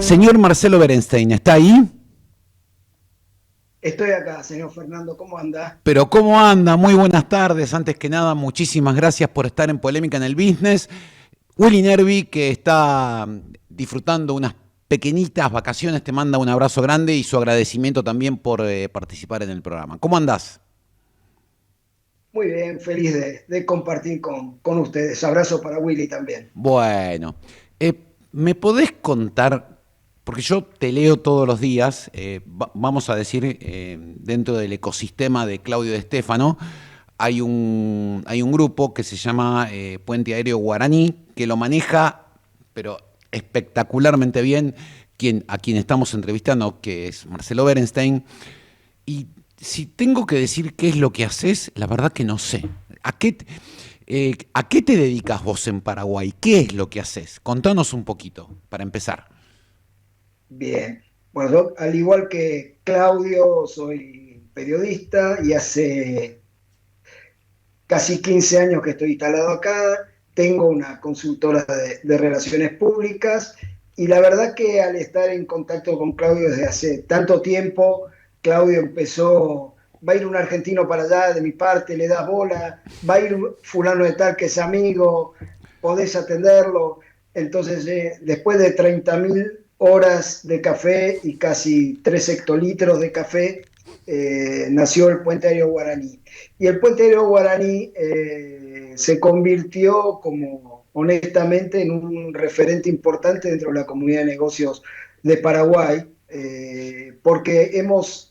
Señor Marcelo Berenstein, ¿está ahí? Estoy acá, señor Fernando, ¿cómo anda? Pero ¿cómo anda? Muy buenas tardes. Antes que nada, muchísimas gracias por estar en Polémica en el Business. Willy Nervi, que está disfrutando unas pequeñitas vacaciones, te manda un abrazo grande y su agradecimiento también por participar en el programa. ¿Cómo andás? Muy bien, feliz de compartir con ustedes. Abrazo para Willy también. Bueno, ¿me podés contar, porque yo te leo todos los días, vamos a decir, dentro del ecosistema de Claudio De Stefano, hay un grupo que se llama Puente Aéreo Guaraní, que lo maneja, pero espectacularmente bien, a quien estamos entrevistando, que es Marcelo Berenstein, y si tengo que decir qué es lo que haces, la verdad que no sé. ¿A qué te dedicas vos en Paraguay? ¿Qué es lo que haces? Contanos un poquito, para empezar. Bien. Bueno, yo, al igual que Claudio, soy periodista y hace casi 15 años que estoy instalado acá. Tengo una consultora de relaciones públicas y la verdad que al estar en contacto con Claudio desde hace tanto tiempo, Claudio empezó, va a ir un argentino para allá de mi parte, le das bola, va a ir fulano de tal que es amigo, podés atenderlo. Entonces, después de 30.000 horas de café y casi 3 hectolitros de café, nació el Puente Aéreo Guaraní. Y el Puente Aéreo Guaraní se convirtió, como honestamente, en un referente importante dentro de la comunidad de negocios de Paraguay, porque hemos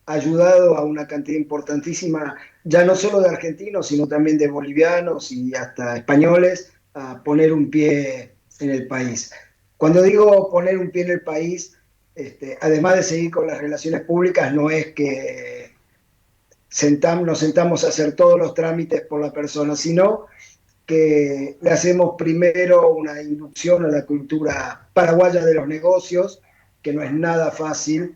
ayudado a una cantidad importantísima, ya no solo de argentinos, sino también de bolivianos y hasta españoles, a poner un pie en el país. Cuando digo poner un pie en el país, además de seguir con las relaciones públicas, no es que nos sentamos a hacer todos los trámites por la persona, sino que le hacemos primero una inducción a la cultura paraguaya de los negocios, que no es nada fácil,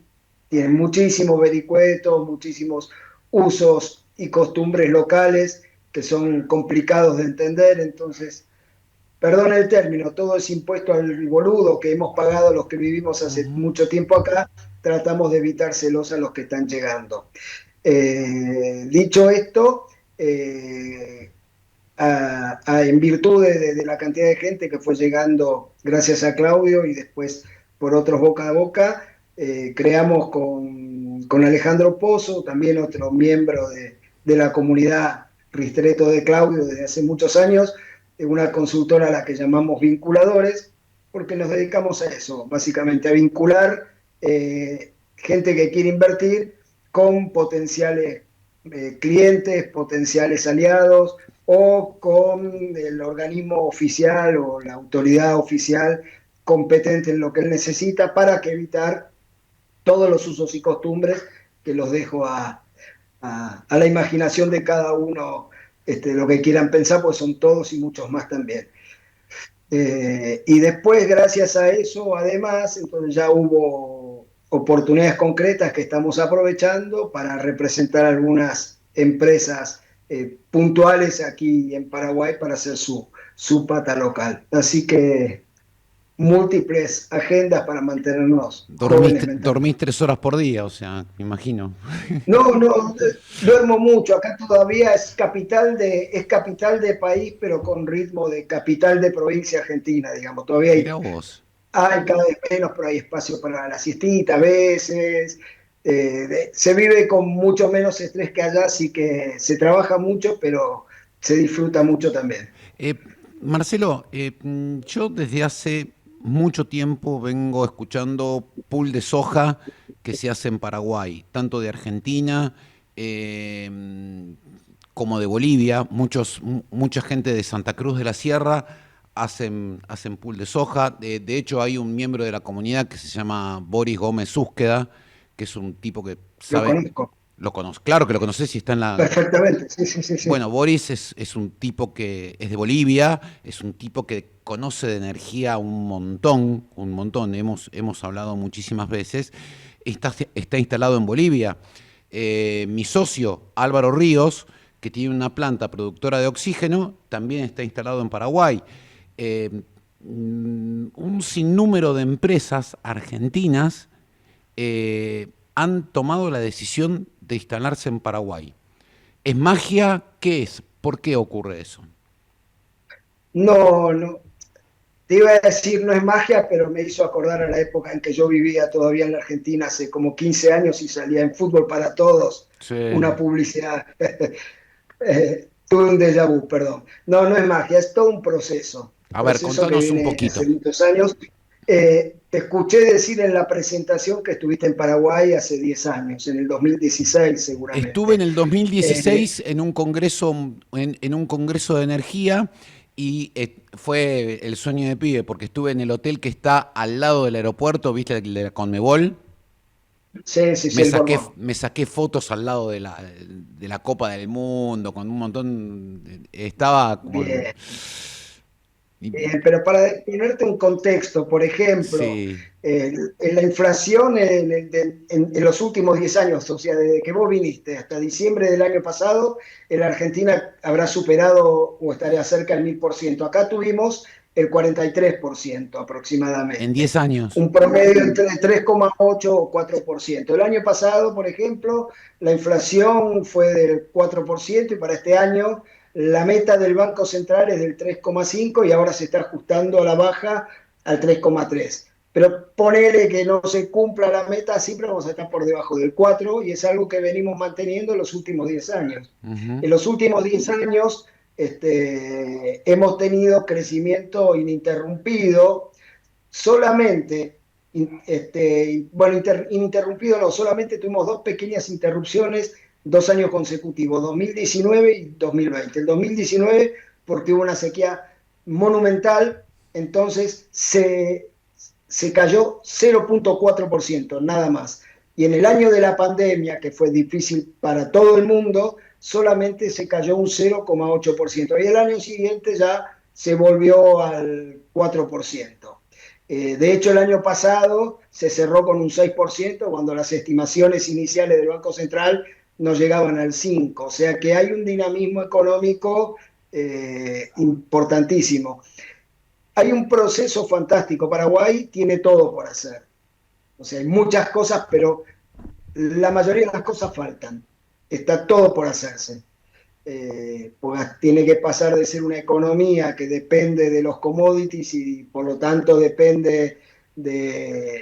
tienen muchísimos vericuetos, muchísimos usos y costumbres locales que son complicados de entender, entonces, perdón el término, todo es impuesto al boludo que hemos pagado los que vivimos hace Ujú. mucho tiempo acá, tratamos de evitárselos a los que están llegando. Dicho esto, en virtud de la cantidad de gente que fue llegando gracias a Claudio y después por otros boca a boca, creamos con Alejandro Pozo, también otro miembro de la comunidad Ristreto de Claudio desde hace muchos años, una consultora a la que llamamos Vinculadores, porque nos dedicamos a eso, básicamente a vincular gente que quiere invertir con potenciales clientes, potenciales aliados o con el organismo oficial o la autoridad oficial competente en lo que él necesita para que evitar todos los usos y costumbres que los dejo a la imaginación de cada uno, lo que quieran pensar, pues son todos y muchos más también. Y después, gracias a eso, además, entonces ya hubo oportunidades concretas que estamos aprovechando para representar algunas empresas puntuales aquí en Paraguay para hacer su pata local. Así que múltiples agendas para mantenernos Dormís, jóvenes mentalmente. dormís 3 horas por día, o sea, me imagino. No, no, duermo mucho. Acá todavía es capital de país, pero con ritmo de capital de provincia argentina, digamos. Todavía Mirá vos. hay cada vez menos, pero hay espacio para la siestita a veces. Se vive con mucho menos estrés que allá, así que se trabaja mucho, pero se disfruta mucho también. Eh, Marcelo, yo desde hace mucho tiempo vengo escuchando pool de soja que se hace en Paraguay, tanto de Argentina como de Bolivia. Mucha gente de Santa Cruz de la Sierra hacen pool de soja. De hecho, hay un miembro de la comunidad que se llama Boris Gómez Úsqueda, que es un tipo que Lo sabe, conozco claro que lo conoces si está en la, perfectamente. Sí, sí, sí, sí. bueno, Boris es un tipo que es de Bolivia, es un tipo que conoce de energía un montón, un montón. Hemos hablado muchísimas veces. Está instalado en Bolivia. Mi socio, Álvaro Ríos, que tiene una planta productora de oxígeno, también está instalado en Paraguay. Eh, un sinnúmero de empresas argentinas han tomado la decisión de instalarse en Paraguay. ¿Es magia? ¿Qué es? ¿Por qué ocurre eso? No, no, te iba a decir, no es magia, pero me hizo acordar a la época en que yo vivía todavía en la Argentina, hace como 15 años y salía en Fútbol para Todos, Sí. una publicidad. Tuve un déjà vu, perdón. No, no es magia, es todo un A ver, proceso que contanos un viene poquito. hace muchos años. Te escuché decir en la presentación que estuviste en Paraguay hace 10 años, en el 2016 Estuve en seguramente. el Eh, 2016 en un congreso, en un congreso de energía y fue el sueño de pibe porque estuve en el hotel que está al lado del aeropuerto, ¿viste? El de la Conmebol. sí, sí, sí, el Borbón. Me saqué fotos al lado de la Copa del Mundo con un montón. Estaba como. Bien. Bien, pero para ponerte un contexto, por ejemplo, Sí. en la inflación en los últimos 10 años, o sea, desde que vos viniste hasta diciembre del año pasado, en la Argentina habrá superado o estaría cerca del 1000%. Acá tuvimos el 43% En aproximadamente, 10 años. un promedio entre 3,8 o 4%. El año pasado, por ejemplo, la inflación fue del 4% y para este año la meta del Banco Central es del 3,5 y ahora se está ajustando a la baja al 3,3. Pero ponele que no se cumpla la meta, siempre vamos a estar por debajo del 4 y es algo que venimos manteniendo en los últimos 10 años. Ujú. En los últimos 10 años hemos tenido crecimiento ininterrumpido, solamente, bueno, ininterrumpido no, solamente tuvimos dos pequeñas interrupciones 2 años consecutivos, 2019 y 2020. El 2019 porque hubo una sequía monumental, entonces se cayó 0,4%, nada más. Y en el año de la pandemia, que fue difícil para todo el mundo, solamente se cayó un 0,8%. Y el año siguiente ya se volvió al 4%. De hecho, el año pasado se cerró con un 6% cuando las estimaciones iniciales del Banco Central no llegaban al 5%. O sea que hay un dinamismo económico importantísimo. Hay un proceso fantástico. Paraguay tiene todo por hacer. O sea, hay muchas cosas, pero la mayoría de las cosas faltan. Está todo por hacerse. Pues tiene que pasar de ser una economía que depende de los commodities y por lo tanto depende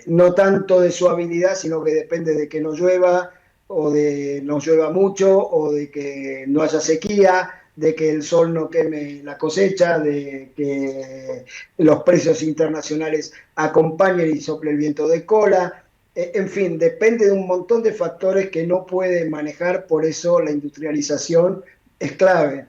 no tanto de su habilidad, sino que depende de que no llueva o de no llueva mucho o de que no haya sequía, de que el sol no queme la cosecha, de que los precios internacionales acompañen y sople el viento de cola. En fin, depende de un montón de factores que no puede manejar, por eso la industrialización es clave.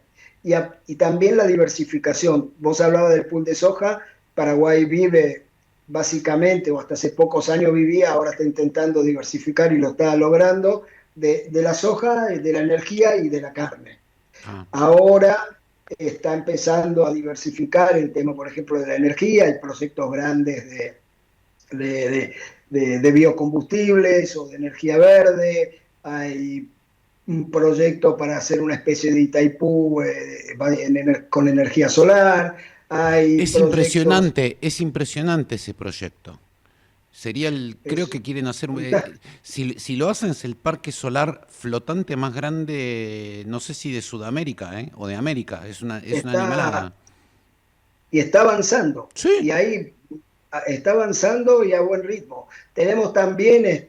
Y también la diversificación. Vos hablabas del pool de soja, Paraguay vive básicamente, o hasta hace pocos años vivía, ahora está intentando diversificar y lo está logrando, de la soja, de la energía y de la carne. Ah. Ahora está empezando a diversificar el tema, por ejemplo, de la energía, hay proyectos grandes de, de, de biocombustibles o de energía verde, hay un proyecto para hacer una especie de Itaipú con energía solar, hay proyectos, Es impresionante ese proyecto. Sería creo es que quieren hacer, fantástico. si lo hacen es el parque solar flotante más grande, no sé si de Sudamérica, o de América, es una Está, animalada. y está avanzando, Sí. y ahí está avanzando y a buen ritmo. Tenemos también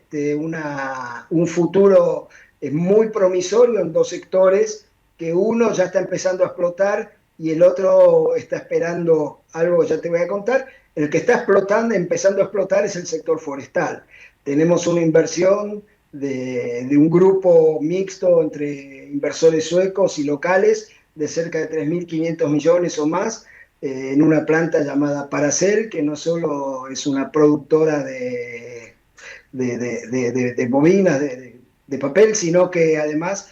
un futuro muy promisorio en dos sectores, que uno ya está empezando a explotar y el otro está esperando algo que ya te voy a contar. El que está explotando, empezando a explotar es el sector forestal. Tenemos una inversión de un grupo mixto entre inversores suecos y locales de cerca de 3.500 millones o más en una planta llamada Paracel, que no solo es una productora de bobinas de papel, sino que además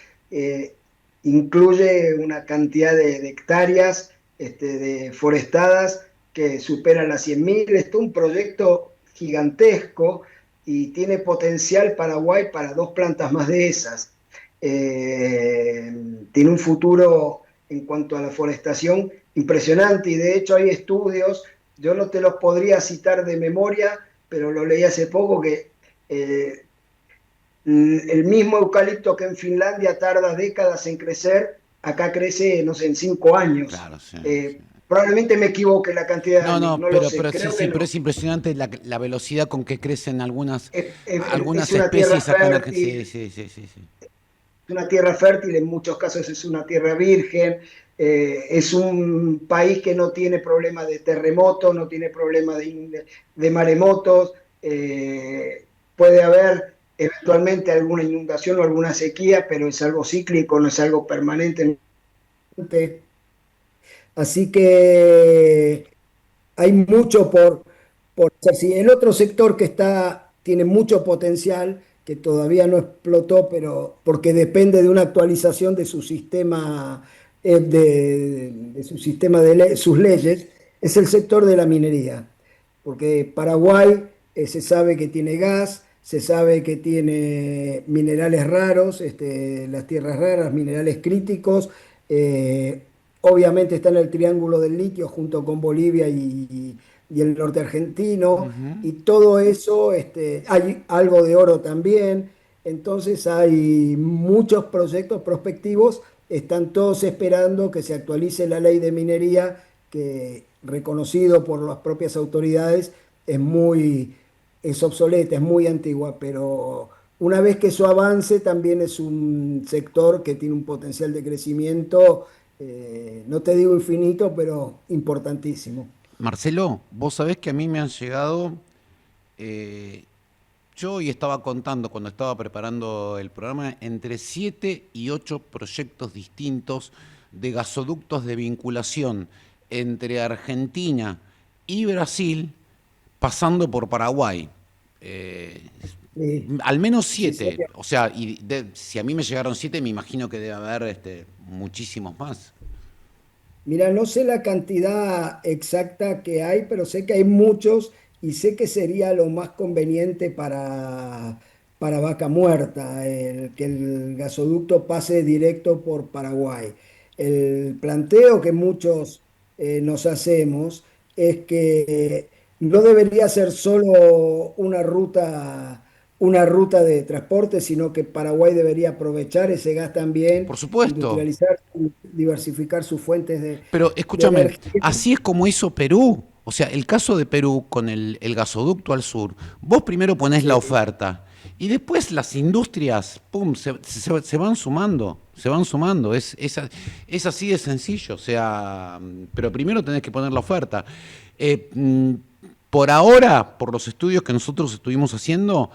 incluye una cantidad de hectáreas de forestadas que superan las 100.000. Es un proyecto gigantesco y tiene potencial Paraguay para dos plantas más de esas. Tiene un futuro en cuanto a la forestación impresionante y de hecho hay estudios Yo no te los podría citar de memoria, pero lo leí hace poco que eh, el mismo eucalipto que en Finlandia tarda décadas en crecer, acá crece, no sé, en 5 años. Claro, sí, sí. Probablemente me equivoque la cantidad de No, años, no, no lo sé, pero sí, creo que sí, pero no. es impresionante la velocidad con que crecen Es algunas una tierra especies acá en Argentina. Sí, fértil, sí, sí, sí, sí. es una tierra fértil, en muchos casos es una tierra virgen, es un país que no tiene problema de terremotos, no tiene problema de maremotos, puede haber eventualmente alguna inundación o alguna sequía, pero es algo cíclico, no es algo permanente. Así que hay mucho por hacer. Sí, el otro sector que tiene mucho potencial, que todavía no explotó, pero porque depende de una actualización de su sistema sus leyes, es el sector de la minería. Porque Paraguay se sabe que tiene gas, se sabe que tiene minerales raros, las tierras raras, minerales críticos. eh, Obviamente está en el Triángulo del Litio junto con Bolivia y el norte argentino, Ujú. y todo eso, hay algo de oro también, entonces hay muchos proyectos prospectivos, están todos esperando que se actualice la ley de minería, que reconocido por las propias autoridades es obsoleta, es muy antigua, pero una vez que eso avance, también es un sector que tiene un potencial de crecimiento, no te digo infinito, pero importantísimo. Marcelo, vos sabés que a mí me han llegado, eh, yo hoy estaba contando cuando estaba preparando el programa, entre 7 y 8 proyectos distintos de gasoductos de vinculación entre Argentina y Brasil, pasando por Paraguay. Eh, Sí, Al menos sí, sí. 7. O sea, si a mí me llegaron 7, me imagino que debe haber muchísimos más. Mira, no sé la cantidad exacta que hay, pero sé que hay muchos y sé que sería lo más conveniente para Vaca Muerta, que el gasoducto pase directo por Paraguay. El planteo que muchos nos hacemos es que no debería ser solo una ruta de transporte, sino que Paraguay debería aprovechar ese gas también, Por supuesto. industrializar, diversificar sus fuentes Pero de escúchame, energía. así es como hizo Perú. O sea, el caso de Perú con el gasoducto al sur, vos primero ponés la Sí, oferta y después las industrias, pum, se van sumando, se van sumando. Es así de sencillo. O sea, pero primero tenés que poner la oferta. Eh, mm, por ahora, por los estudios que nosotros estuvimos haciendo,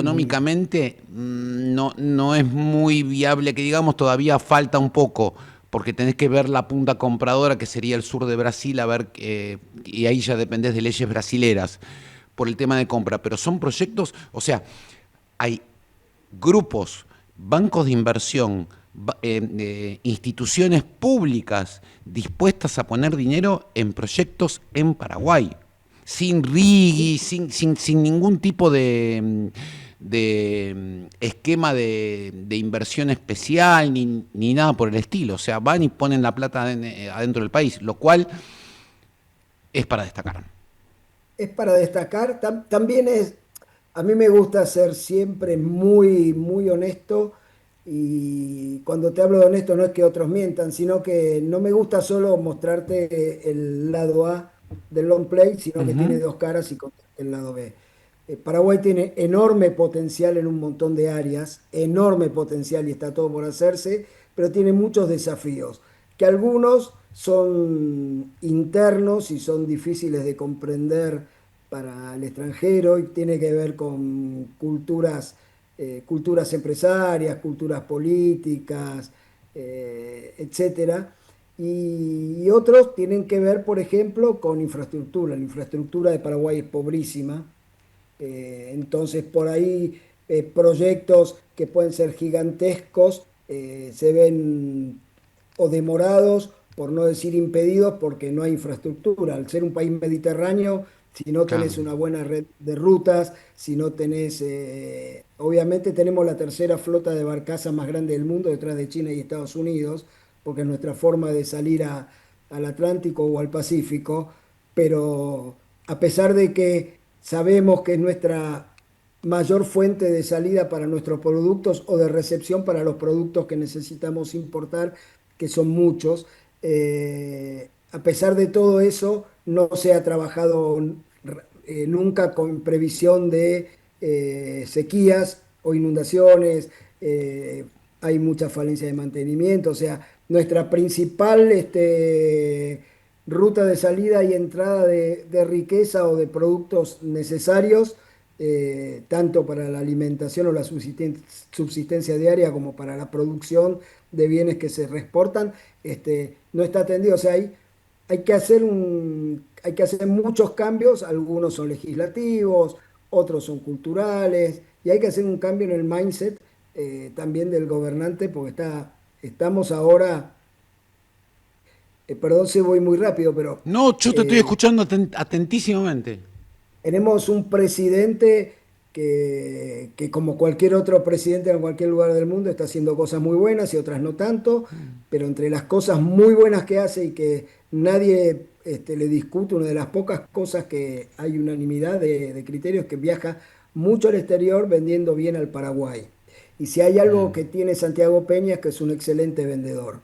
ujú, económicamente no es muy viable, que digamos, todavía falta un poco, porque tenés que ver la punta compradora, que sería el sur de Brasil, a ver, y ahí ya dependés de leyes brasileras por el tema de compra, pero son proyectos, o sea, hay grupos, bancos de inversión, instituciones públicas dispuestas a poner dinero en proyectos en Paraguay, sin RIGI, sin ningún tipo de esquema de inversión especial ni nada por el estilo. O sea, van y ponen la plata adentro del país, lo cual es para destacar. es para destacar. También a mí me gusta ser siempre muy, muy honesto, y cuando te hablo de honesto no es que otros mientan, sino que no me gusta solo mostrarte el lado A del long play, sino que tiene Ujú. dos caras y contarte el lado B. Paraguay tiene enorme potencial en un montón de áreas, enorme potencial y está todo por hacerse, pero tiene muchos desafíos, que algunos son internos y son difíciles de comprender para el extranjero, y tiene que ver con culturas empresarias, culturas políticas, etcétera. Y otros tienen que ver, por ejemplo, con infraestructura. La infraestructura de Paraguay es pobrísima, entonces, por ahí proyectos que pueden ser gigantescos se ven o demorados, por no decir impedidos, porque no hay infraestructura. Al ser un país mediterráneo, si no Claro. tenés una buena red de rutas, si no tenés, obviamente tenemos la tercera flota de barcazas más grande del mundo detrás de China y Estados Unidos, porque es nuestra forma de salir al Atlántico o al Pacífico, pero a pesar de que sabemos que es nuestra mayor fuente de salida para nuestros productos o de recepción para los productos que necesitamos importar, que son muchos, a pesar de todo eso, no se ha trabajado nunca con previsión de sequías o inundaciones. Hay mucha falencia de mantenimiento, o sea, nuestra principal ruta de salida y entrada de riqueza o de productos necesarios, tanto para la alimentación o la subsistencia diaria como para la producción de bienes que se exportan, no está atendido. O sea, hay que hacer muchos cambios, algunos son legislativos, otros son culturales, y hay que hacer un cambio en el mindset también del gobernante, porque estamos ahora, perdón si voy muy rápido, pero No, yo te estoy eh, escuchando atentísimamente. tenemos un presidente que como cualquier otro presidente en cualquier lugar del mundo está haciendo cosas muy buenas y otras no tanto, pero entre las cosas muy buenas que hace y que nadie le discute, una de las pocas cosas que hay unanimidad de criterios, que viaja mucho al exterior vendiendo bien al Paraguay. Y si hay algo que tiene Santiago Peña es que es un excelente vendedor.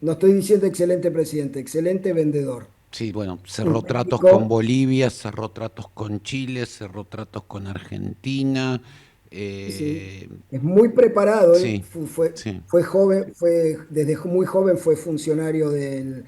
No estoy diciendo excelente presidente, excelente vendedor. Sí, bueno, En cerró tratos con México, Bolivia, cerró tratos con Chile, cerró tratos con Argentina. sí, eh, es muy preparado. Él sí, sí. fue joven, desde muy joven fue funcionario del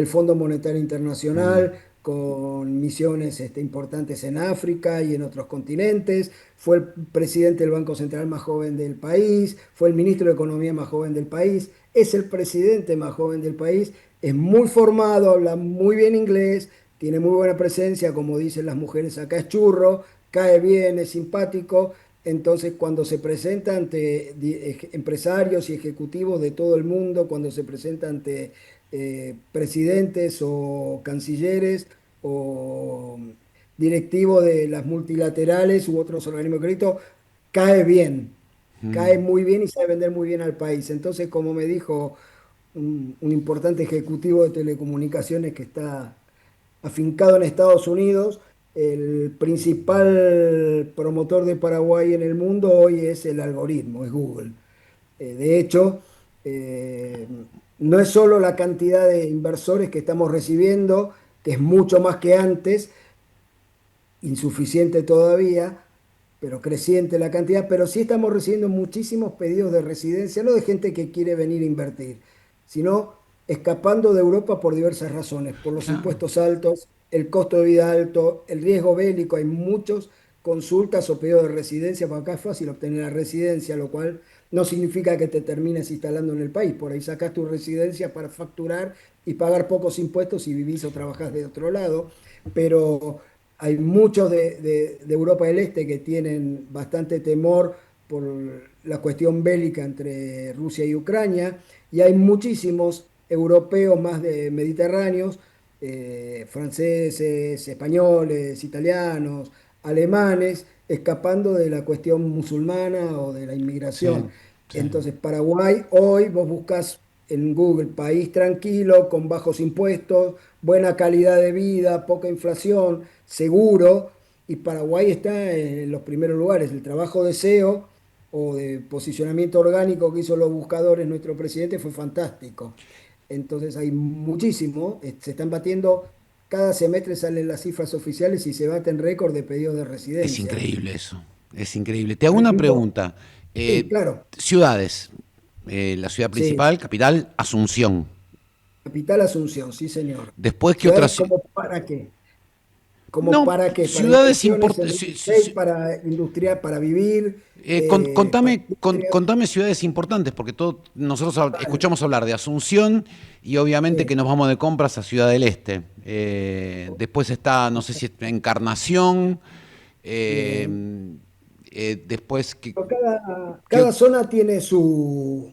Fondo Monetario Mm, Internacional, con misiones importantes en África y en otros continentes. Fue el presidente del Banco Central más joven del país, fue el ministro de Economía más joven del país, es el presidente más joven del país, es muy formado, habla muy bien inglés, tiene muy buena presencia, como dicen las mujeres acá, es churro, cae bien, es simpático. Entonces, cuando se presenta ante empresarios y ejecutivos de todo el mundo, cuando se presenta ante presidentes o cancilleres o directivos de las multilaterales u otros organismos de crédito, cae bien, cae mm. muy bien y sabe vender muy bien al país. Entonces, como me dijo un importante ejecutivo de telecomunicaciones que está afincado en Estados Unidos, el principal promotor de Paraguay en el mundo hoy es el algoritmo, es Google. De hecho, eh, no es solo la cantidad de inversores que estamos recibiendo, que es mucho más que antes, insuficiente todavía, pero creciente la cantidad, pero sí estamos recibiendo muchísimos pedidos de residencia, no de gente que quiere venir a invertir, sino escapando de Europa por diversas razones, por los Claro. impuestos altos, el costo de vida alto, el riesgo bélico. Hay muchos consultas o pedidos de residencia, porque acá es fácil obtener la residencia, lo cual no significa que te termines instalando en el país. Por ahí sacas tu residencia para facturar y pagar pocos impuestos si vivís o trabajás de otro lado, pero hay muchos de Europa del Este que tienen bastante temor por la cuestión bélica entre Rusia y Ucrania, y hay muchísimos europeos más de mediterráneos, franceses, españoles, italianos, alemanes, escapando de la cuestión musulmana o de la inmigración. Sí, sí. Entonces, Paraguay, hoy vos buscas en Google país tranquilo, con bajos impuestos, buena calidad de vida, poca inflación, seguro, y Paraguay está en los primeros lugares. El trabajo de SEO o de posicionamiento orgánico que hizo los buscadores nuestro presidente fue fantástico. Entonces hay muchísimo, se están batiendo, cada semestre salen las cifras oficiales y se baten récord de pedidos de Es residencia. increíble eso. Es increíble. Te hago Por una ejemplo, pregunta. sí, claro, Ciudades. La ciudad sí, principal, capital, Asunción. capital Asunción, sí señor. Después, ¿qué Ciudades otras? como para qué. ¿Como No, para qué? Para ciudades inversiones en real importantes. estate, para industria, para vivir, para Contame, industria. contame ciudades importantes, porque nosotros escuchamos hablar de Asunción y obviamente que Sí. nos vamos de compras a Ciudad del Este. Después está, no sé si es Encarnación. eh, Bien. Después, Pero qué cada zona tiene sus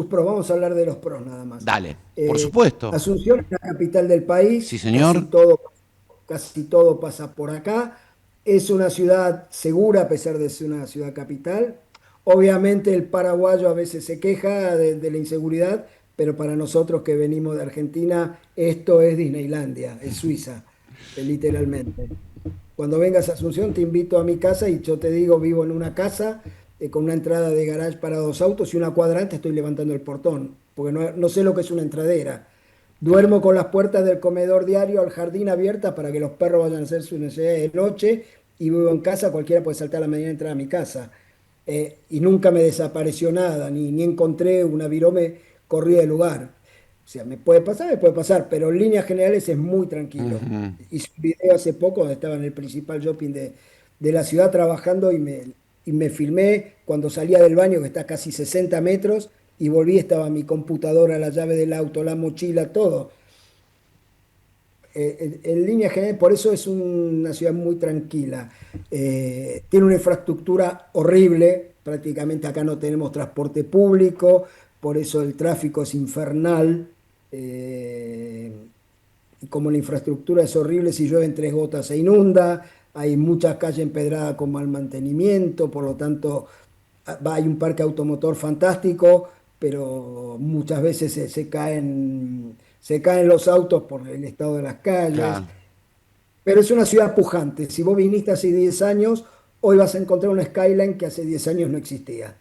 pros. Vamos a hablar de los pros nada más. dale, por supuesto. Asunción es la capital del Sí, país, señor. casi todo pasa por acá. Es una ciudad segura a pesar de ser una ciudad capital. Obviamente el paraguayo a veces se queja de la inseguridad, pero para nosotros que venimos de Argentina, esto es Disneylandia, es Suiza, literalmente. Cuando vengas a Asunción, te invito a mi casa y yo te digo, vivo en una casa con una entrada de garage para dos autos y una cuadra antes estoy levantando el portón, porque no sé lo que es una entradera. Claro. Duermo con las puertas del comedor diario al jardín abiertas para que los perros vayan a hacer su necesidad de noche y vivo en casa, cualquiera puede saltar a la mañana y entrar a mi casa. Y nunca me desapareció nada, ni encontré una virome corrida del lugar. O sea, me puede pasar, pero en líneas generales es muy tranquilo. Ujú. Hice un video hace poco donde estaba en el principal shopping de la ciudad trabajando y me filmé cuando salía del baño, que está a casi 60 metros, y volví, estaba mi computadora, la llave del auto, la mochila, todo. En línea general, por eso es una ciudad muy tranquila. Tiene una infraestructura horrible, prácticamente acá no tenemos transporte público, por eso el tráfico es infernal. Eh, y como la infraestructura es horrible, si llueven tres gotas se inunda, hay muchas calles empedradas con mal mantenimiento, por lo tanto hay un parque automotor fantástico, pero muchas veces se caen los autos por el estado de las calles. Claro. Pero es una ciudad pujante. Si vos viniste hace 10 años, hoy vas a encontrar una skyline que hace 10 años no existía.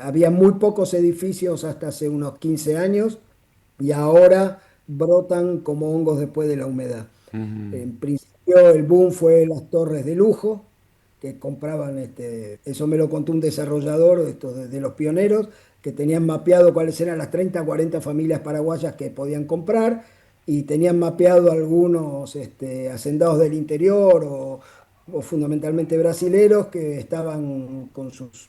Había muy pocos edificios hasta hace unos 15 años y ahora brotan como hongos después de la humedad. Ujú. En principio el boom fue las torres de lujo, que compraban, eso me lo contó un desarrollador de los pioneros, que tenían mapeado cuáles eran las 30 40 familias paraguayas que podían comprar y tenían mapeado algunos hacendados del interior o fundamentalmente brasileros que estaban con sus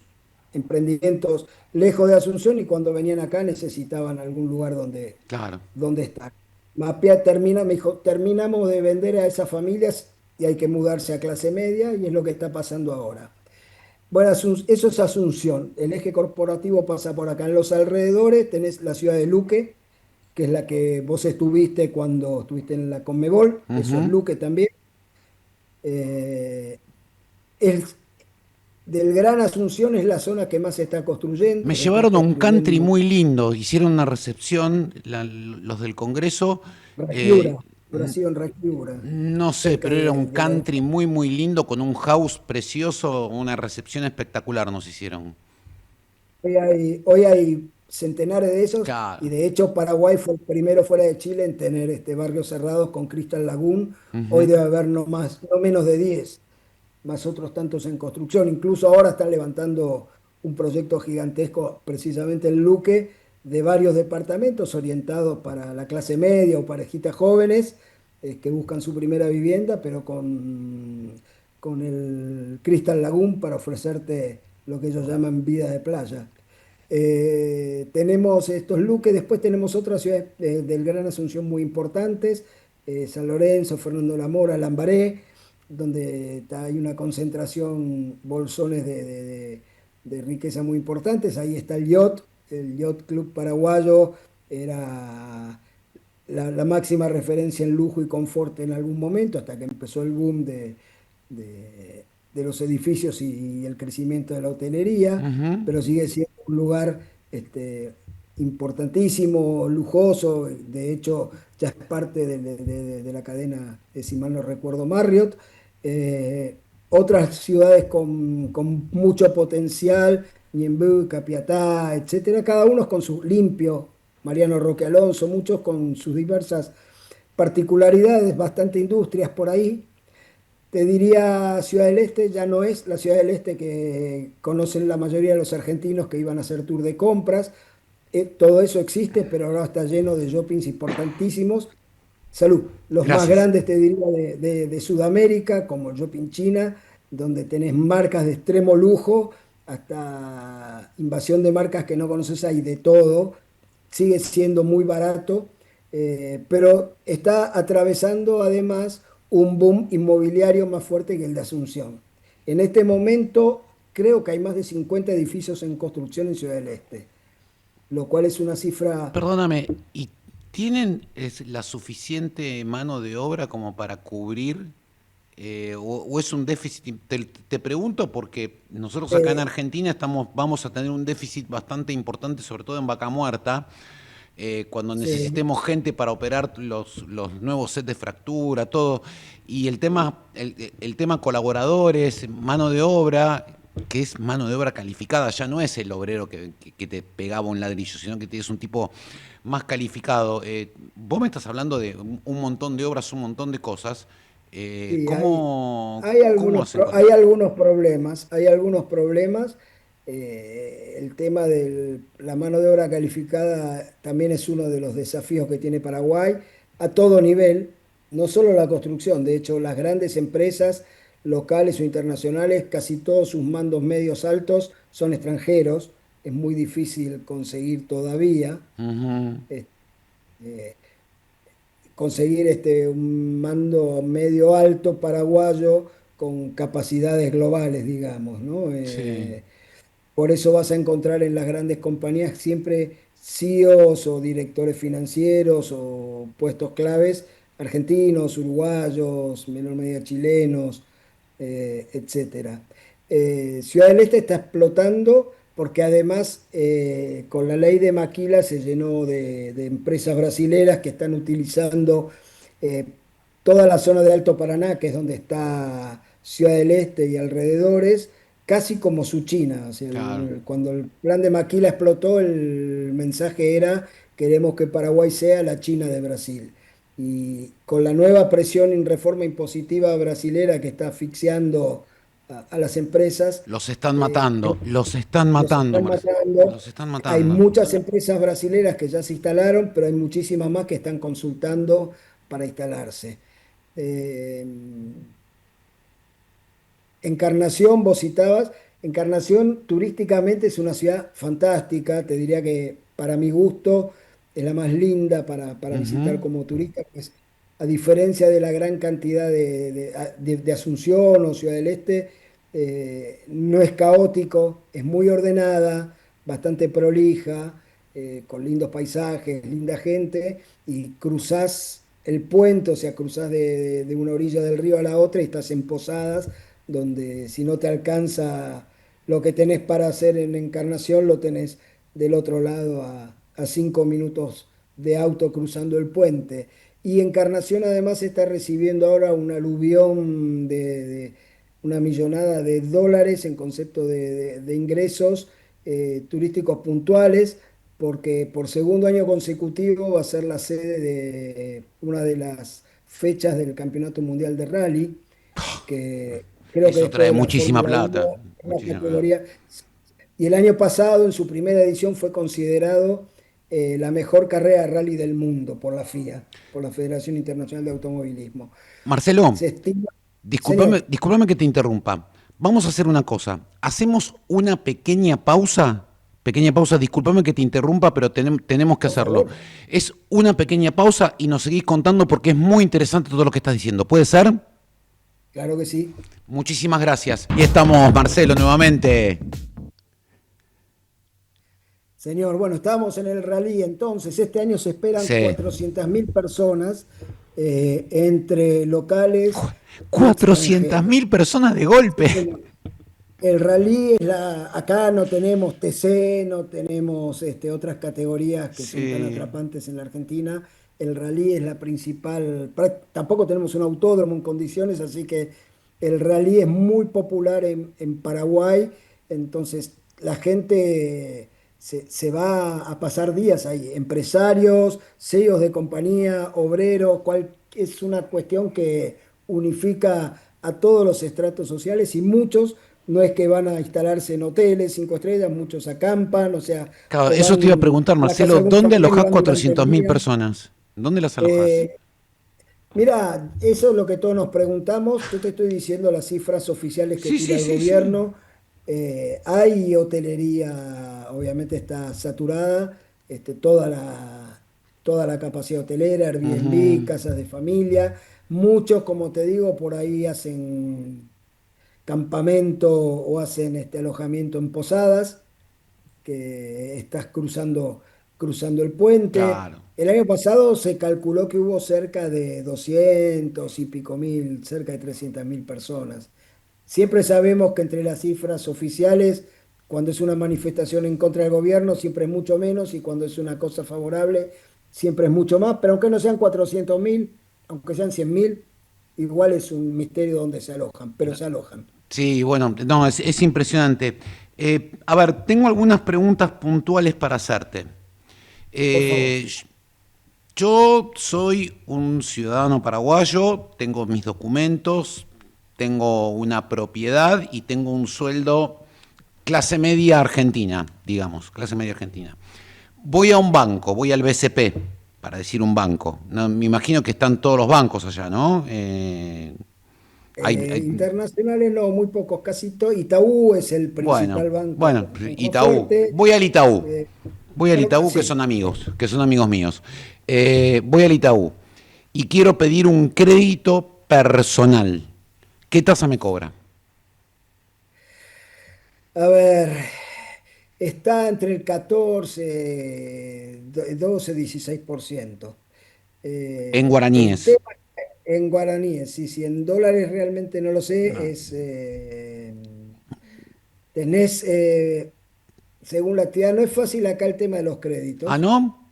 emprendimientos lejos de Asunción y cuando venían acá necesitaban algún lugar Claro. donde estar. Me dijo, terminamos de vender a esas familias y hay que mudarse a clase media y es lo que está pasando ahora. Bueno, eso es Asunción. El eje corporativo pasa por acá. En los alrededores tenés la ciudad de Luque, que es la que vos estuviste cuando estuviste en la Conmebol. Eso es Ujú. Luque también. Eh, el, del Gran Asunción es la zona que más se está Me construyendo. Se está llevaron a un country construyendo muy lindo, hicieron una recepción, los del Congreso, Raquiura, eh, habrá n- sido en Raquiura, no sé, cerca pero era un de la... country muy, muy lindo, con un house precioso, una recepción espectacular nos hicieron. Hoy hay centenares de esos y Claro. de hecho Paraguay fue el primero fuera de Chile en tener barrios cerrados con Crystal Lagoon. Hoy Ujú. debe haber no menos de 10 más otros tantos en construcción. Incluso ahora están levantando un proyecto gigantesco precisamente en Luque de varios departamentos orientados para la clase media o parejitas jóvenes que buscan su primera vivienda, pero con el Crystal Lagoon para ofrecerte lo que ellos llaman vida de playa. Tenemos estos luques, después tenemos otras ciudades del Gran Asunción muy importantes, San Lorenzo, Fernando La Mora, Lambaré, donde hay una concentración, bolsones de riqueza muy importantes. Ahí está el Yacht Club Paraguayo era la máxima referencia en lujo y confort en algún momento, hasta que empezó el boom de los edificios y el crecimiento de la hotelería, Ujú. pero sigue siendo un lugar este, importantísimo, lujoso, de hecho ya es parte de la cadena, si mal no recuerdo, Marriott. Otras ciudades con mucho potencial, Ñemby, Capiatá, etcétera, cada uno con su limpio, Mariano Roque Alonso, muchos con sus diversas particularidades, bastante industrias por ahí. Te diría Ciudad del Este, ya no es la Ciudad del Este que conocen la mayoría de los argentinos que iban a hacer tour de compras. Todo eso existe, pero ahora está lleno de shoppings importantísimos. Salud, los más Gracias. grandes te diría de Sudamérica, como el Shopping China, donde tenés marcas de extremo lujo, hasta invasión de marcas que no conoces, hay de todo. Sigue siendo muy barato, pero está atravesando además un boom inmobiliario más fuerte que el de Asunción. En este momento creo que hay más de 50 edificios en construcción en Ciudad del Este, lo cual es una cifra. Perdóname, ¿y tienen la suficiente mano de obra como para cubrir o es un déficit? Te pregunto porque nosotros acá en Eh, Argentina vamos a tener un déficit bastante importante, sobre todo en vaca muerta, cuando sí, necesitemos gente para operar los nuevos sets de fractura, todo. Y el tema colaboradores, mano de obra, que es mano de obra calificada, ya no es el obrero que te pegaba un ladrillo, sino que tienes un tipo más calificado. Vos me estás hablando de un montón de obras, un montón de cosas. sí, ¿Cómo hacen con hay eso? algunos problemas, hay algunos problemas. El tema de la mano de obra calificada también es uno de los desafíos que tiene Paraguay a todo nivel, no solo la construcción, de hecho las grandes empresas locales o internacionales, casi todos sus mandos medios altos son extranjeros, es muy difícil conseguir todavía. Ujú. eh, Conseguir un mando medio alto paraguayo con capacidades globales, digamos, ¿no? Sí. Por eso vas a encontrar en las grandes compañías siempre CEOs o directores financieros o puestos claves argentinos, uruguayos, en menor medida chilenos, etcétera. Ciudad del Este está explotando porque además con la ley de Maquila se llenó de empresas brasileras que están utilizando eh, toda la zona de Alto Paraná, que es donde está Ciudad del Este y alrededores, casi como su China. O sea, Claro. cuando el plan de Maquila explotó, el mensaje era: queremos que Paraguay sea la China de Brasil. Y con la nueva presión en reforma impositiva brasilera que está asfixiando a las empresas, Los están eh, matando, los están los matando, están Marcelo. matando. Los están Hay matando. muchas empresas brasileras que ya se instalaron, pero hay muchísimas más que están consultando para instalarse. Eh, Encarnación, vos citabas, Encarnación turísticamente es una ciudad fantástica, te diría que para mi gusto es la más linda para visitar Ujú. como turista, pues a diferencia de la gran cantidad de Asunción o Ciudad del Este, no es caótico, es muy ordenada, bastante prolija, con lindos paisajes, linda gente, y cruzás el puente, o sea, cruzás de una orilla del río a la otra y estás en Posadas donde si no te alcanza lo que tenés para hacer en Encarnación, lo tenés del otro lado a 5 minutos de auto cruzando el puente. Y Encarnación además está recibiendo ahora un aluvión de una millonada de dólares en concepto de ingresos turísticos puntuales, porque por segundo año consecutivo va a ser la sede de una de las fechas del Campeonato Mundial de Rally, que creo que Eso después trae de la muchísima Fórmula plata. 1 es la Muchísima plata. categoría. Y el año pasado, en su primera edición, fue considerado la mejor carrera de rally del mundo por la FIA, por la Federación Internacional de Automovilismo. Marcelo, Se estima, discúlpame, señor, discúlpame que te interrumpa. Vamos a hacer una cosa. Hacemos una pequeña pausa. Pequeña pausa, discúlpame que te interrumpa, pero tenemos que por hacerlo. favor, Es una pequeña pausa y nos seguís contando porque es muy interesante todo lo que estás diciendo. ¿Puede ser? claro que sí. Muchísimas gracias. Y estamos, Marcelo, nuevamente. Señor, bueno, estamos en el rally, entonces este año se esperan Sí. 400.000 personas entre locales y 400.000 extranjeros. personas de Sí, golpe. señor. El rally acá no tenemos TC, no tenemos otras categorías que son tan Sí. atrapantes en la Argentina. El rally es la principal, tampoco tenemos un autódromo en condiciones, así que el rally es muy popular en Paraguay, entonces la gente se va a pasar días ahí, empresarios, CEOs de compañía, obreros, es una cuestión que unifica a todos los estratos sociales y muchos no es que van a instalarse en hoteles 5 estrellas, muchos acampan, o sea, Claro, o eso te iba a van preguntar, a la casa Marcelo, de algún ¿dónde familiar y alojás van durante el 400.000 día. personas? ¿Dónde las alojás? Eh, Mira, eso es lo que todos nos preguntamos. Yo te estoy diciendo las cifras oficiales que Sí, tira sí, el sí, sí. gobierno. Hay hotelería, obviamente está saturada, toda la capacidad hotelera, Airbnb, Ujú. casas de familia. Muchos, como te digo, por ahí hacen campamento o hacen alojamiento en posadas, que estás cruzando. cruzando el puente. claro. El año pasado se calculó que hubo cerca de 200 y pico mil, cerca de 300.000 personas. Siempre sabemos que entre las cifras oficiales, cuando es una manifestación en contra del gobierno, siempre es mucho menos y cuando es una cosa favorable, siempre es mucho más. Pero aunque no sean 400.000, aunque sean 100.000, igual es un misterio dónde se alojan, pero se alojan. Sí, bueno, no, es impresionante. A ver, tengo algunas preguntas puntuales para hacerte. Por favor. Eh, yo soy un ciudadano paraguayo, tengo mis documentos, tengo una propiedad y tengo un sueldo clase media argentina, digamos, clase media argentina. Voy a un banco, voy al BCP, para decir un banco. No, me imagino que están todos los bancos allá, ¿no? Internacionales no, muy pocos, Itaú es el Bueno, principal banco bueno, más Itaú. fuerte. Voy al Itaú. Eh, Voy al bueno, Itaú sí. que son amigos míos. Voy al Itaú y quiero pedir un crédito personal. ¿Qué tasa me cobra? A ver, está entre el 14, 12, 16%. En El guaraníes. tema en guaraníes, sí, sí, en dólares realmente no lo sé, tenés, según la actividad, no es fácil acá el tema de los ¿Ah, créditos, no?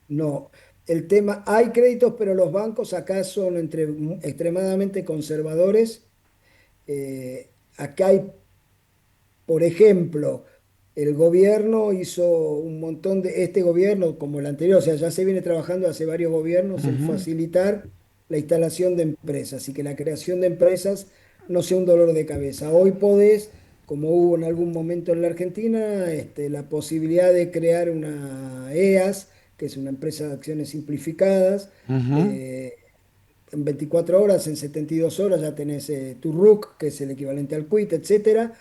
no. El tema, hay créditos, pero los bancos acá son extremadamente conservadores. Acá hay, por ejemplo, el gobierno hizo un montón este gobierno como el anterior, o sea, ya se viene trabajando hace varios gobiernos en Ujú. facilitar la instalación de empresas y que la creación de empresas no sea un dolor de cabeza. Hoy podés, como hubo en algún momento en la Argentina, la posibilidad de crear una EAS, que es una empresa de acciones simplificadas. Ujú. eh, en 24 horas, en 72 horas ya tenés tu RUC, que es el equivalente al quit, etcétera.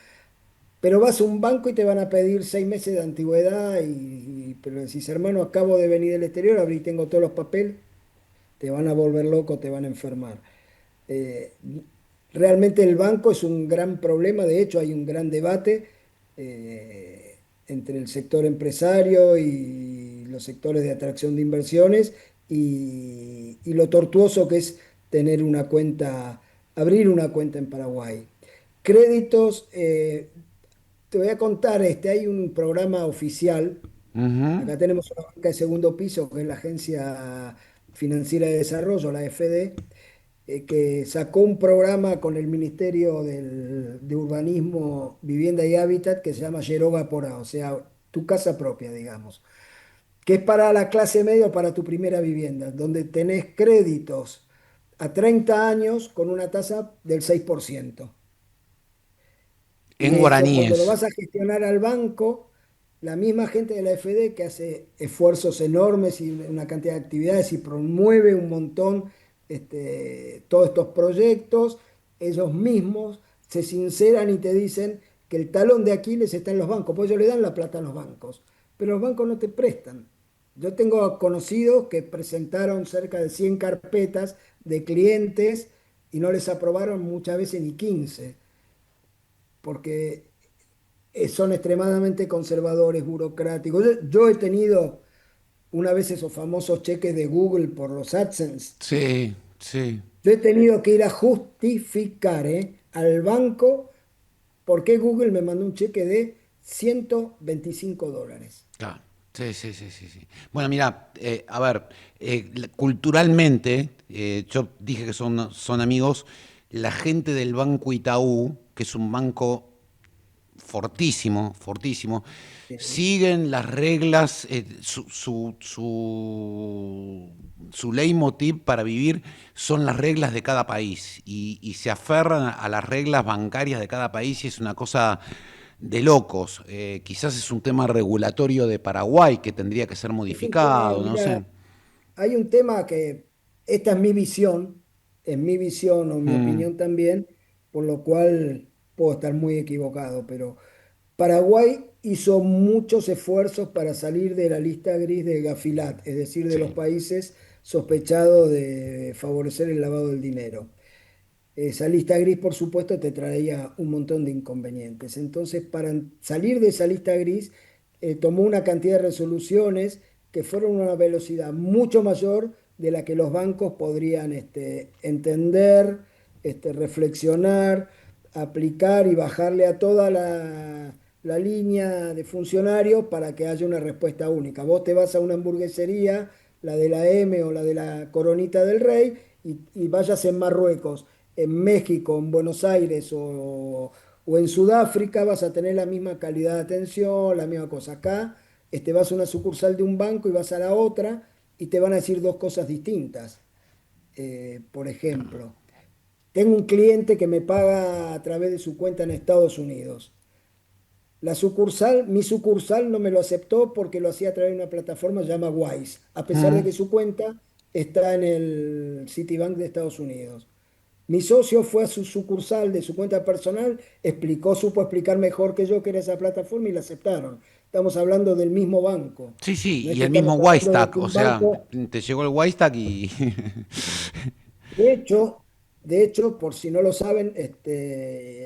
Pero vas a un banco y te van a pedir 6 meses de antigüedad pero decís, hermano, acabo de venir del exterior, abrí, tengo todos los papeles, te van a volver loco, te van a enfermar. Eh, Realmente el banco es un gran problema, de hecho hay un gran debate entre el sector empresario y los sectores de atracción de inversiones y lo tortuoso que es tener una cuenta, abrir una cuenta en Paraguay. Créditos, te voy a contar, hay un programa oficial. Ujú. Acá tenemos una banca de segundo piso, que es la Agencia Financiera de Desarrollo, la AFD, que sacó un programa con el Ministerio de Urbanismo, Vivienda y Hábitat que se llama Yeroga Porá, o sea, tu casa propia, digamos, que es para la clase media o para tu primera vivienda, donde tenés créditos a 30 años con una tasa del 6%. Y En eso, cuando lo guaraníes. vas a gestionar al banco, la misma gente de la FD que hace esfuerzos enormes y una cantidad de actividades y promueve un montón todos estos proyectos, ellos mismos se sinceran y te dicen que el talón de Aquiles está en los bancos, pues ellos le dan la plata a los bancos, pero los bancos no te prestan. Yo tengo conocidos que presentaron cerca de 100 carpetas de clientes y no les aprobaron muchas veces ni 15 porque son extremadamente conservadores, burocráticos. Yo he tenido una vez esos famosos cheques de Google por los AdSense. Sí, sí. Yo he tenido que ir a justificar, al banco por qué Google me mandó un cheque de $125. Claro. Sí, sí, sí, sí, sí. Bueno, mira, a ver, culturalmente, yo dije que son amigos, la gente del Banco Itaú, que es un banco fortísimo, fortísimo, Sí. siguen las reglas, su leitmotiv para vivir son las reglas de cada país y se aferran a las reglas bancarias de cada país y es una cosa de locos. Quizás es un tema regulatorio de Paraguay que tendría que ser Es un tema, modificado, no sé. mira, hay un tema que esta es mi visión o mi Mm, opinión también, por lo cual puedo estar muy equivocado, pero Paraguay hizo muchos esfuerzos para salir de la lista gris de Gafilat, es decir, de los sí. países sospechados de favorecer el lavado del dinero. Esa lista gris, por supuesto, te traía un montón de inconvenientes. Entonces, para salir de esa lista gris, tomó una cantidad de resoluciones que fueron a una velocidad mucho mayor de la que los bancos podrían entender, reflexionar, aplicar y bajarle a toda la línea de funcionarios para que haya una respuesta única. Vos te vas a una hamburguesería, la de la M o la de la Coronita del Rey, y vayas en Marruecos, en México, en Buenos Aires o en Sudáfrica, vas a tener la misma calidad de atención, la misma cosa. Acá, vas a una sucursal de un banco y vas a la otra y te van a decir dos cosas distintas. Por ejemplo, tengo un cliente que me paga a través de su cuenta en Estados Unidos. Mi sucursal no me lo aceptó porque lo hacía a través de una plataforma llamada Wise, a pesar de Mm. que su cuenta está en el Citibank de Estados Unidos. Mi socio fue a su sucursal de su cuenta personal, supo explicar mejor que yo que era esa plataforma y la aceptaron. Estamos hablando del mismo banco. Sí, sí, No es y que el mismo estamos hablando de Wisetac, que o un sea, banco. te llegó el Wisetac y... De hecho, de hecho, por si no lo saben,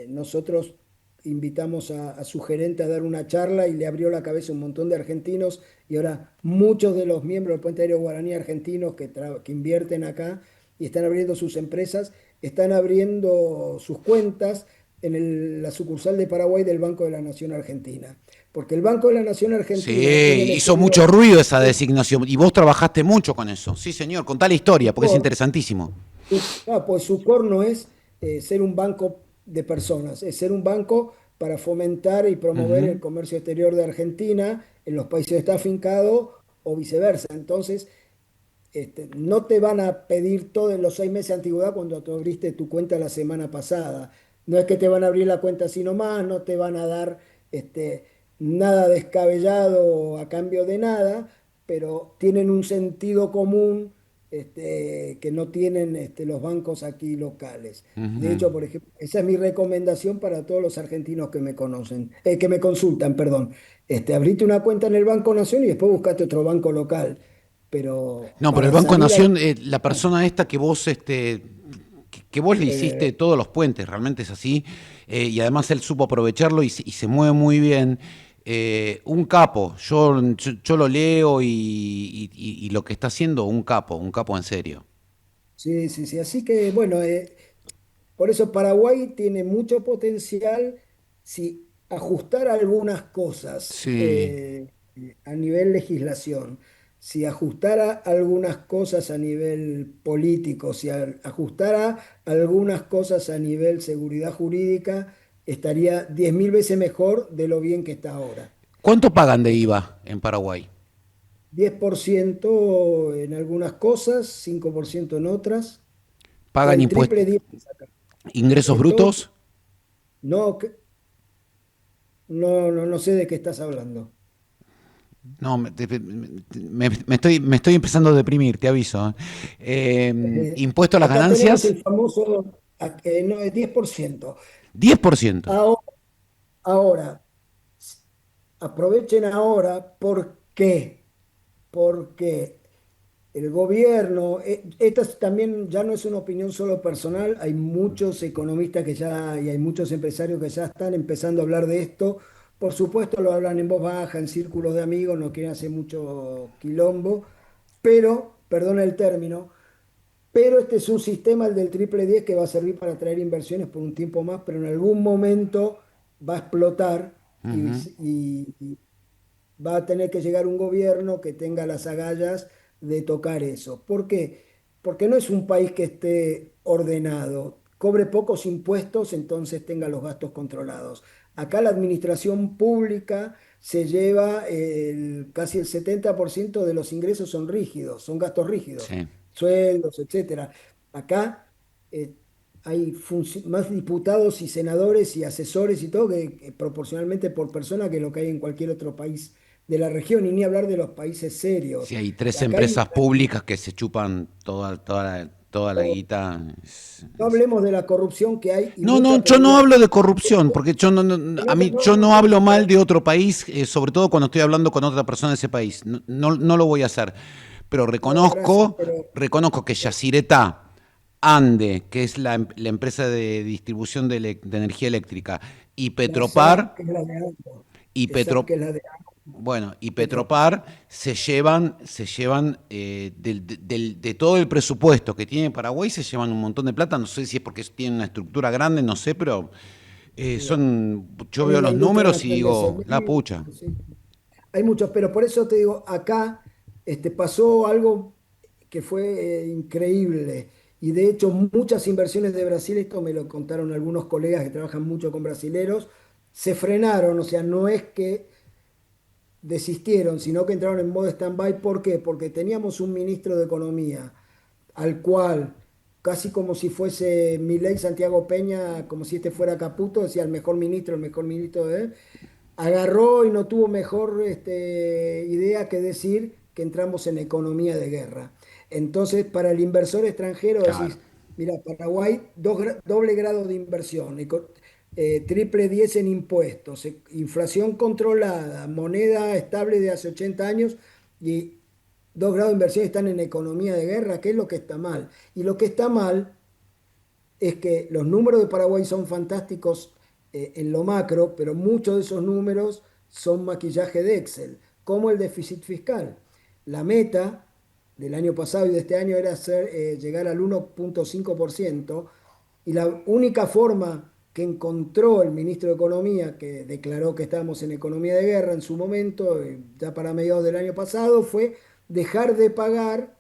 nosotros invitamos a su gerente a dar una charla y le abrió la cabeza a un montón de argentinos y ahora muchos de los miembros del Puente Aéreo Guaraní argentinos que invierten acá y están abriendo sus empresas, están abriendo sus cuentas en la sucursal de Paraguay del Banco de la Nación Argentina. Porque el Banco de la Nación Argentina en el Sí, hizo mucho exterior. ruido esa designación y vos trabajaste mucho con eso. Sí, señor, contá la historia porque es interesantísimo. Pues su core no es ser un banco de personas, es ser un banco para fomentar y promover el Ujú. comercio exterior de Argentina en los países donde está afincado o viceversa. Entonces, no te van a pedir todos los 6 meses de antigüedad cuando tú abriste tu cuenta la semana pasada. No es que te van a abrir la cuenta así nomás, no te van a dar nada descabellado a cambio de nada, pero tienen un sentido común que no tienen los bancos aquí locales. De Ujú. hecho, por ejemplo, esa es mi recomendación para todos los argentinos que me conocen, que me consultan, perdón. Abrite una cuenta en el Banco Nación y después buscate otro banco local. Pero No, pero el para Banco salir Nación, la persona esta que vos, que vos le hiciste eh, todos los puentes, realmente es así, y además él supo aprovecharlo y se mueve muy bien. Un capo, yo lo leo y lo que está haciendo, un capo en serio. sí, sí, sí. Así que bueno, por eso Paraguay tiene mucho potencial si ajustara algunas cosas Sí. a nivel legislación, si ajustara algunas cosas a nivel político, si ajustara algunas cosas a nivel seguridad jurídica, estaría 10.000 veces mejor de lo bien que está ahora. ¿Cuánto pagan de IVA en Paraguay? 10% en algunas cosas, 5% en otras, o ¿Pagan el impuestos, triple 10 acá. ingresos En todo, brutos? no, no, no, no sé de qué estás hablando. No, me estoy empezando a deprimir, te aviso. ¿Impuesto a las Acá tenemos ganancias? el famoso, no, es 10%. 10%. Ahora, ahora, aprovechen ahora, ¿por qué? Porque el gobierno, esta también ya no es una opinión solo personal, hay muchos economistas que ya, y hay muchos empresarios que ya están empezando a hablar de esto. Por supuesto lo hablan en voz baja, en círculos de amigos, no quieren hacer mucho quilombo, pero, perdona el término, pero este es un sistema, el del triple 10, que va a servir para atraer inversiones por un tiempo más, pero en algún momento va a explotar Ujú. y va a tener que llegar un gobierno que tenga las agallas de tocar eso. ¿Por qué? Porque no es un país que esté ordenado, cobre pocos impuestos, entonces tenga los gastos controlados. Acá la administración pública se lleva casi el 70% de los ingresos son rígidos, son gastos rígidos, Sí. sueldos, etcétera. Acá eh, hay más diputados y senadores y asesores y todo que proporcionalmente por persona que lo que hay en cualquier otro país de la región, y ni hablar de los países Sí, serios. hay tres Acá hay, empresas públicas que se chupan toda la no, guita. no hablemos de la corrupción que hay y No, no, mucha yo no todavía. hablo de corrupción, porque a mí, No, yo no, no no, hablo mal pero de otro país, sobre todo cuando estoy hablando con otra persona de ese país. No, no lo voy a hacer. Pero no, gracias, reconozco que Yacyretá, Ande, que es la empresa de distribución de energía eléctrica, y la SAP, Petropar, que es la de agua, y SAP, Petro, que es la de agua. Bueno, y Petropar. Petropar se llevan de todo el presupuesto que tiene Paraguay, se llevan un montón de plata. No sé si es porque tienen una estructura grande, no sé, pero Sí. yo veo Tienen la los industria números y nacional de digo, la pucha. cemento, sí. Hay muchos, pero por eso te digo, acá pasó algo que fue increíble. Y de hecho, muchas inversiones de Brasil, esto me lo contaron algunos colegas que trabajan mucho con brasileros, se frenaron. O sea, no es que desistieron, sino que entraron en modo stand-by. ¿Por qué? Porque teníamos un ministro de Economía al cual, casi como si fuese Milei Santiago Peña, como si este fuera Caputo, decía el mejor ministro de él, agarró y no tuvo mejor idea que decir que entramos en economía de guerra. Entonces, para el inversor extranjero Claro, decís, mira, Paraguay, doble grado de inversión, triple 10 en impuestos, inflación controlada, moneda estable de hace 80 años y 2 grados de inversión están en economía de guerra. ¿Qué es lo que está mal? Y lo que está mal es que los números de Paraguay son fantásticos en lo macro, pero muchos de esos números son maquillaje de Excel, como el déficit fiscal. La meta del año pasado y de este año era llegar al 1,5%, y la única forma que encontró el ministro de Economía, que declaró que estábamos en economía de guerra en su momento, ya para mediados del año pasado, fue dejar de pagar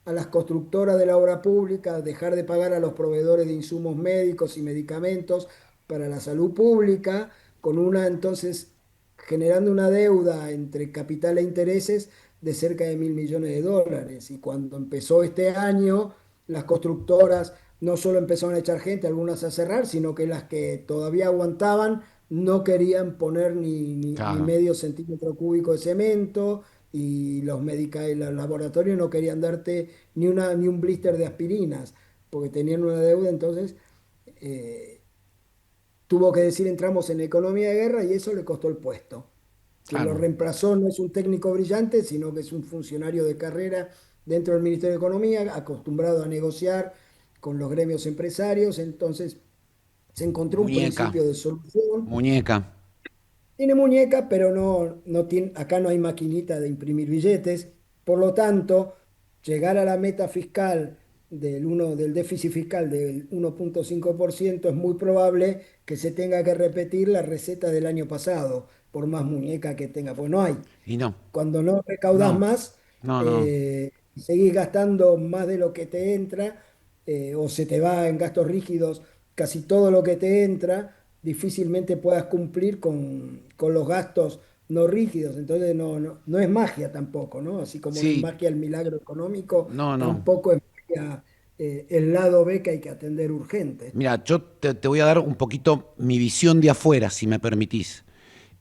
a las constructoras de la obra pública, dejar de pagar a los proveedores de insumos médicos y medicamentos para la salud pública, con una entonces generando una deuda entre capital e intereses de cerca de 1.000 millones de dólares. Y cuando empezó este año, las constructoras no solo empezaron a echar gente, algunas a cerrar, sino que las que todavía aguantaban no querían poner ni claro. medio centímetro cúbico de cemento, y y los laboratorios no querían darte ni un blister de aspirinas, porque tenían una deuda. Entonces eh, tuvo que decir entramos en economía de guerra, y eso le costó el puesto. Quien lo Claro. reemplazó no es un técnico brillante, sino que es un funcionario de carrera dentro del Ministerio de Economía, acostumbrado a negociar con los gremios empresarios. Entonces se encontró un Muñeca, principio de solución. muñeca. Tiene muñeca, pero no tiene, acá no hay maquinita de imprimir billetes. Por lo tanto, llegar a la meta fiscal del déficit fiscal del 1,5% es muy probable que se tenga que repetir la receta del año pasado, por más muñeca que tenga. Pues no hay. Y no, Cuando no recaudás no, más, no. seguís gastando más de lo que te entra, o se te va en gastos rígidos casi todo lo que te entra, difícilmente puedas cumplir con los gastos no rígidos. Entonces no es magia tampoco, ¿no? Así como no es Sí, magia el milagro económico, no, no. tampoco es magia el lado B que hay que atender urgente. Mira, yo te voy a dar un poquito mi visión de afuera, si me permitís.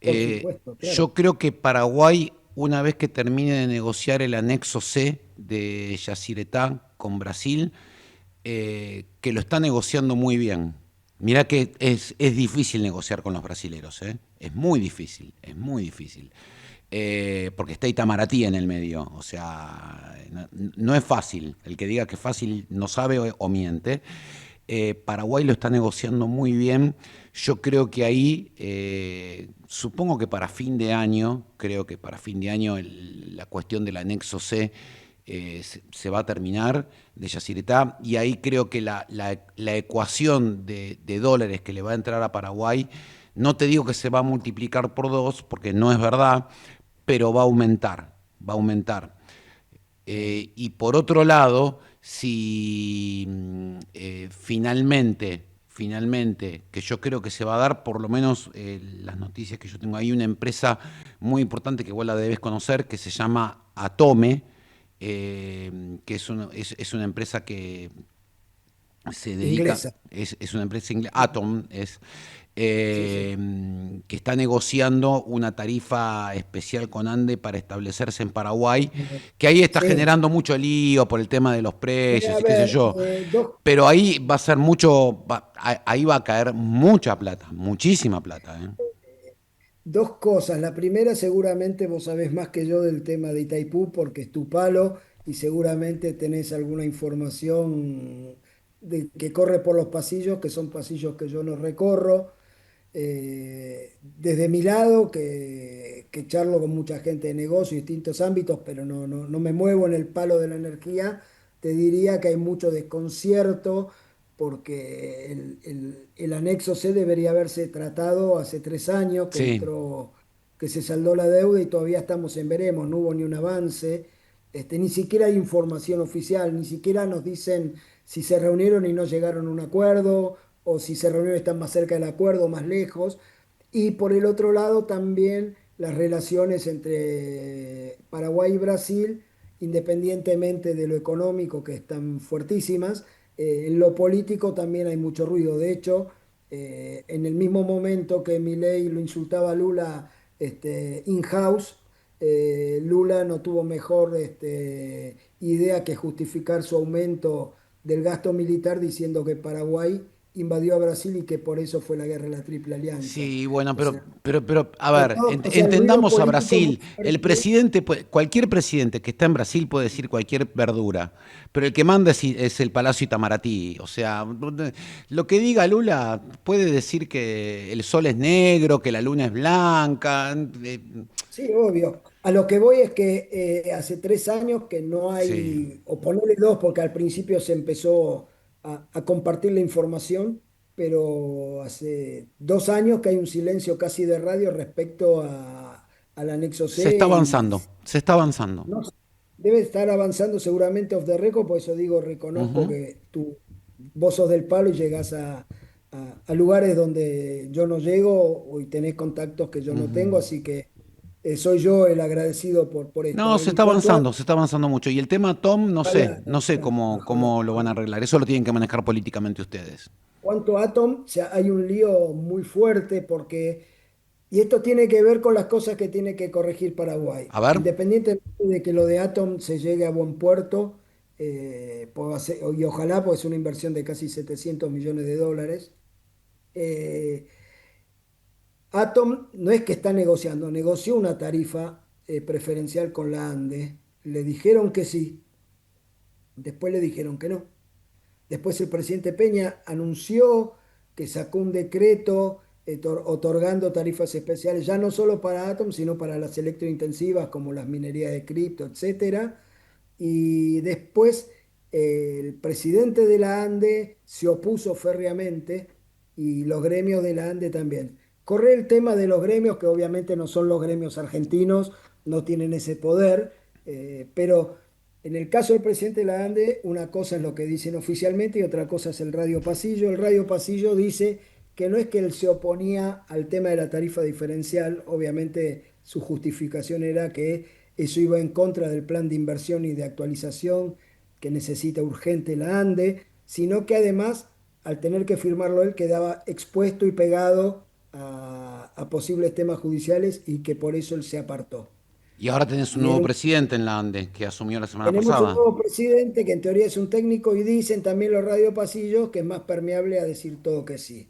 Por supuesto, claro. Yo creo que Paraguay, una vez que termine de negociar el anexo C de Yacyretá con Brasil, que lo está negociando muy bien. Mirá que es difícil negociar con los brasileros, ¿eh? Es muy difícil, es muy difícil. Porque está Itamaraty en el medio, o sea, no es fácil. El que diga que es fácil no sabe o miente. Paraguay lo está negociando muy bien. Yo creo que ahí, supongo que para fin de año, creo que para fin de año la cuestión del anexo C se va a terminar de Yacyretá, y ahí creo que la ecuación de dólares que le va a entrar a Paraguay, no te digo que se va a multiplicar por dos, porque no es verdad, pero va a aumentar, va a aumentar. Y por otro lado, si finalmente, que yo creo que se va a dar, por lo menos las noticias que yo tengo, hay una empresa muy importante que vos la debes conocer, que se llama Atome, que es una empresa que se dedica, Inglesa. es una empresa inglesa, Atom es, Sí, sí. que está negociando una tarifa especial con Ande para establecerse en Paraguay, que ahí está Sí. generando mucho lío por el tema de los precios A y qué sé ver, yo, pero ahí va a ser mucho, ahí va a caer mucha plata, muchísima plata, ¿eh? dos cosas. La primera, seguramente vos sabés más que yo del tema de Itaipú, porque es tu palo, y seguramente tenés alguna información que corre por los pasillos, que son pasillos que yo no recorro. Desde mi lado, que charlo con mucha gente de negocio y distintos ámbitos, pero no me muevo en el palo de la energía, te diría que hay mucho desconcierto porque el anexo C debería haberse tratado hace 3 años, que Sí. entró, que se saldó la deuda y todavía estamos en veremos, no hubo ni un avance. Ni siquiera hay información oficial, ni siquiera nos dicen si se reunieron y no llegaron a un acuerdo, o si se reunieron y están más cerca del acuerdo o más lejos. Y por el otro lado también las relaciones entre Paraguay y Brasil, independientemente de lo económico, que están fuertísimas, en lo político también hay mucho ruido. De hecho, en el mismo momento que Milei lo insultaba a Lula, in-house, Lula no tuvo mejor idea que justificar su aumento del gasto militar diciendo que Paraguay invadió a Brasil y que por eso fue la guerra de la Triple Alianza. Sí, bueno, O sea, a ver, o sea, el ruido entendamos a político muy Brasil. El fuerte. presidente, cualquier presidente que está en Brasil puede decir cualquier verdura, pero el que manda es el Palacio Itamaraty. O sea, lo que diga Lula puede decir que el sol es negro, que la luna es blanca. Sí, obvio. A lo que voy es que hace 3 años que no Sí. hay, o ponerle dos, porque al principio se empezó a compartir la información, pero hace 2 años que hay un silencio casi de radio respecto al anexo Se C está y avanzando, se está avanzando. no sé, debe estar avanzando seguramente off the record, por eso digo, reconozco Ujú. que vos sos del palo y llegás a lugares donde yo no llego y tenés contactos que yo no tengo, Ujú. así que soy yo el agradecido por esto. No, En cuanto a, se está avanzando mucho. Y el tema Tom, ojalá, no sé ojalá, ojalá, cómo lo van a ojalá. arreglar. Eso lo tienen que manejar políticamente ustedes. Cuanto a Atom, o sea, hay un lío muy fuerte porque, y esto tiene que ver con las cosas que tiene que corregir Paraguay. A ver. Independientemente de que lo de Atom se llegue a buen puerto, y ojalá, pues es una inversión de casi 700 millones de dólares. eh, Atom no es que está negociando, negoció una tarifa preferencial con la ANDE. Le dijeron que sí, después le dijeron que no. Después el presidente Peña anunció que sacó un decreto otorgando tarifas especiales, ya no solo para Atom, sino para las electrointensivas como las minerías de cripto, etcétera. Y después el presidente de la ANDE se opuso férreamente y los gremios de la ANDE también. Corre el tema de los gremios, que obviamente no son los gremios argentinos, no tienen ese poder, pero en el caso del presidente de la ANDE, una cosa es lo que dicen oficialmente y otra cosa es el radio pasillo. El radio pasillo dice que no es que él se oponía al tema de la tarifa diferencial, obviamente su justificación era que eso iba en contra del plan de inversión y de actualización que necesita urgente la ANDE, sino que además, al tener que firmarlo él, quedaba expuesto y pegado a posibles temas judiciales y que por eso él se apartó. Y ahora tenés un Y nuevo él presidente en la ANDE que asumió la semana tenemos un pasada. nuevo presidente que en teoría es un técnico y dicen también los radiopasillos que es más permeable a decir todo que sí.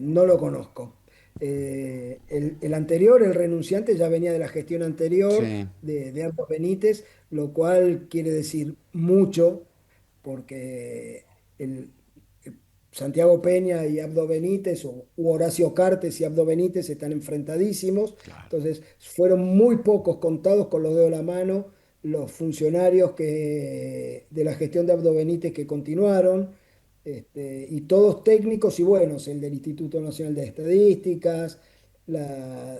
No lo conozco. El anterior, el renunciante, ya venía de la gestión anterior Sí. de Arcos Benítez, lo cual quiere decir mucho porque el, Santiago Peña y Abdo Benítez, o u Horacio Cartes y Abdo Benítez están enfrentadísimos. Claro. Entonces, fueron muy pocos, contados con los dedos de la mano, los funcionarios de la gestión de Abdo Benítez que continuaron, y todos técnicos y buenos, el del Instituto Nacional de Estadísticas, la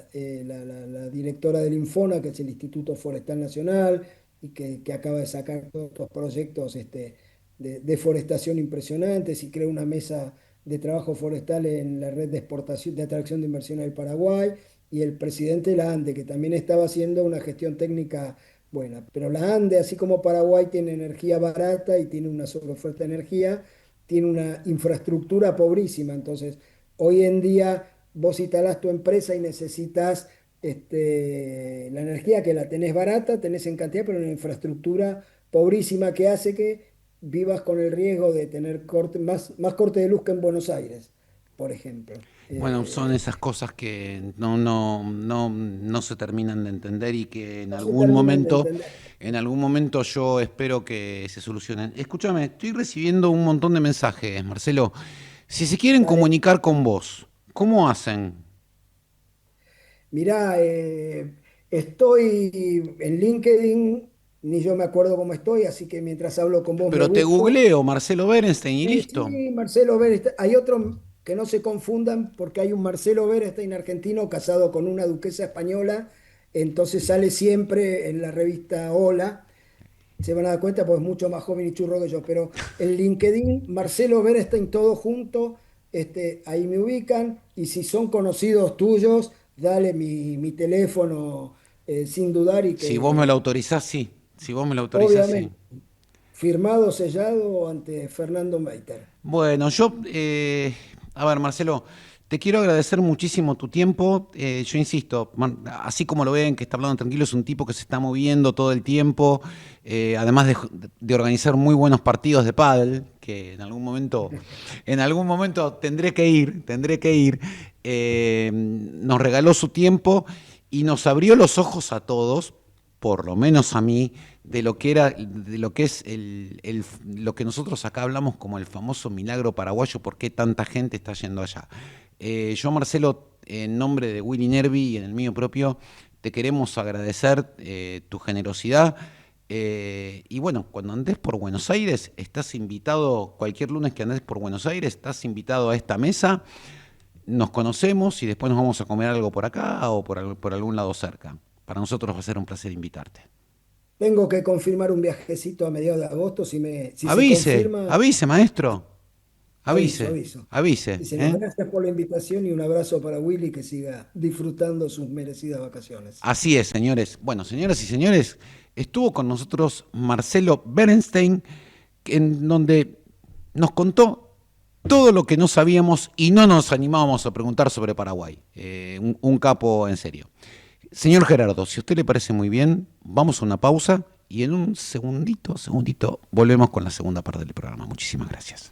directora del Infona, que es el Instituto Forestal Nacional, y que acaba de sacar todos estos proyectos de deforestación impresionantes y creó una mesa de trabajo forestal en la red de exportación, de atracción de inversión del Paraguay, y el presidente de la ANDE, que también estaba haciendo una gestión técnica buena. Pero la ANDE, así como Paraguay tiene energía barata y tiene una sobreoferta de energía, tiene una infraestructura pobrísima. Entonces, hoy en día vos instalás tu empresa y necesitas la energía que la tenés barata, tenés en cantidad, pero una infraestructura pobrísima que hace que vivas con el riesgo de tener más corte de luz que en Buenos Aires, por ejemplo. Bueno, son esas cosas que no se terminan de entender y que No se terminan de entender. en algún momento yo espero que se solucionen. Escúchame, estoy recibiendo un montón de mensajes, Marcelo. Si se quieren Dale, comunicar con vos, ¿Cómo hacen? Mirá, estoy en LinkedIn, ni yo me acuerdo cómo estoy, así que mientras hablo con vos me Pero te busco. googleo Marcelo Berenstein y listo. Sí, Marcelo Berenstein. Hay otro que no se confundan porque hay un Marcelo Berenstein argentino casado con una duquesa española, entonces sale siempre en la revista Hola. Se van a dar cuenta porque es mucho más joven y churro que yo, pero en LinkedIn, Marcelo Berenstein, todo junto, ahí me ubican y si son conocidos tuyos, dale mi teléfono sin dudar y Si vos me que lo autorizás, sí. Si vos me lo autorizás, sí. obviamente firmado, sellado ante Fernando Meiter. Bueno, a ver, Marcelo, te quiero agradecer muchísimo tu tiempo. Yo insisto, así como lo ven, que está hablando tranquilo, es un tipo que se está moviendo todo el tiempo, además de organizar muy buenos partidos de pádel, que en algún momento tendré que ir. Nos regaló su tiempo y nos abrió los ojos a todos, por lo menos a mí, de lo que es lo que nosotros acá hablamos como el famoso milagro paraguayo, por qué tanta gente está yendo allá. Yo, Marcelo, en nombre de Willy Nervi y en el mío propio, te queremos agradecer tu generosidad. Y bueno, cuando andes por Buenos Aires, estás invitado, cualquier lunes que andes por Buenos Aires, estás invitado a esta mesa. Nos conocemos y después nos vamos a comer algo por acá o por algún lado cerca. Para nosotros va a ser un placer invitarte. Tengo que confirmar un viajecito a mediados de agosto. Si se confirma, Avise, maestro. aviso, Avise, aviso. avise. Y señor, gracias por la invitación y un abrazo para Willy que siga disfrutando sus merecidas vacaciones. Así es, señores. Bueno, señoras y señores, estuvo con nosotros Marcelo Berenstein, en donde nos contó todo lo que no sabíamos y no nos animábamos a preguntar sobre Paraguay. Un capo en serio. Señor Gerardo, si a usted le parece muy bien, vamos a una pausa y en un segundito, volvemos con la segunda parte del programa. Muchísimas gracias.